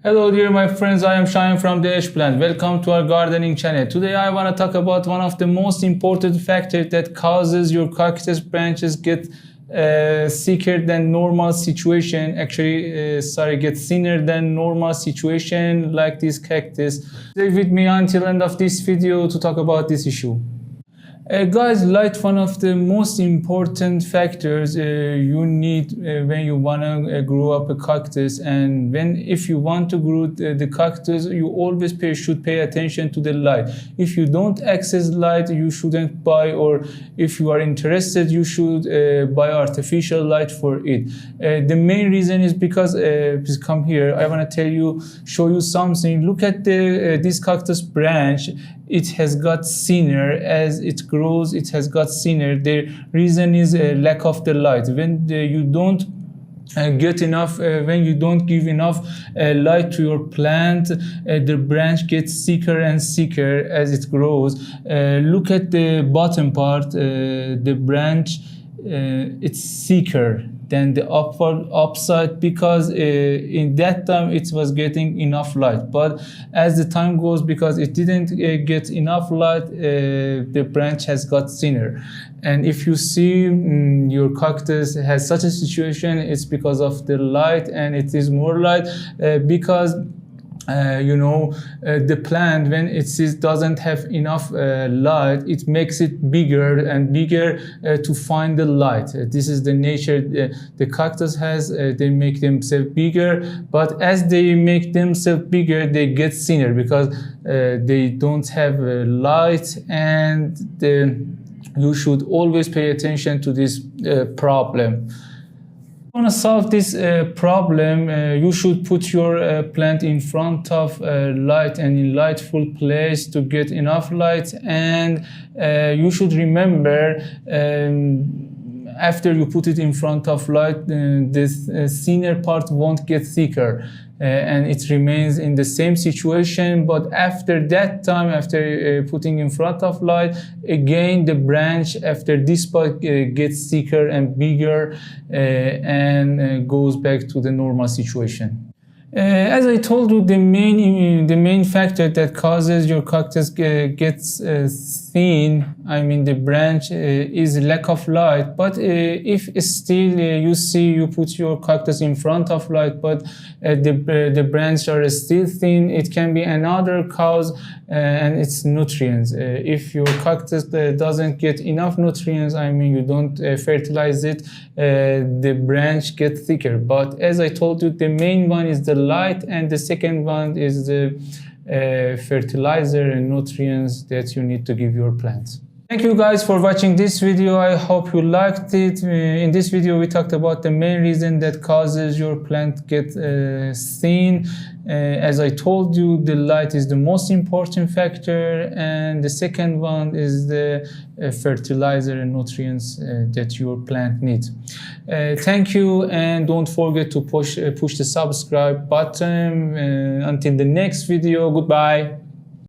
Hello dear my friends, I am Shine from thehplants. Welcome to our gardening channel. Today I want to talk about one of the most important factors that causes your cactus branches get thicker than normal situation. Get thinner than normal situation like this cactus. Stay with me until end of this video to talk about this issue. Guys, light one of the most important factors you need when you want to grow up a cactus, and if you want to grow the cactus, you always should pay attention to the light. If you don't access light, you shouldn't buy, or if you are interested, you should buy artificial light for it. The main reason is because please come here, I want to show you something. Look at this cactus branch. It has got thinner as it grows. It has got thinner. The reason is lack of the light. When you don't get enough, when you don't give enough light to your plant, the branch gets thicker and thicker as it grows. Look at the bottom part. The branch it's thicker than the upside because in that time it was getting enough light, but as the time goes, because it didn't get enough light, the branch has got thinner. And if you see your cactus has such a situation, it's because of the light, and it is more light because the plant, when it doesn't have enough light, it makes it bigger and bigger to find the light. This is the nature the cactus has. They make themselves bigger, but as they make themselves bigger, they get thinner because they don't have light, and you should always pay attention to this problem. If you want to solve this problem, you should put your plant in front of light and in lightful place to get enough light. And you should remember, after you put it in front of light, this thinner part won't get thicker. And it remains in the same situation, but after that time, after putting in front of light, again the branch after this part gets thicker and bigger and goes back to the normal situation. As I told you, the main factor that causes your cactus gets thin, the branch, is lack of light. But if still you put your cactus in front of light, but the branches are still thin, it can be another cause, and it's nutrients. If your cactus doesn't get enough nutrients, you don't fertilize it, the branch gets thicker. But as I told you, the main one is the light, and the second one is the fertilizer and nutrients that you need to give your plants. Thank you guys for watching this video. I hope you liked it. In this video we talked about the main reason that causes your plant get thin. As I told you, the light is the most important factor, and the second one is the fertilizer and nutrients that your plant needs. Thank you, and don't forget to push the subscribe button. Until the next video, goodbye.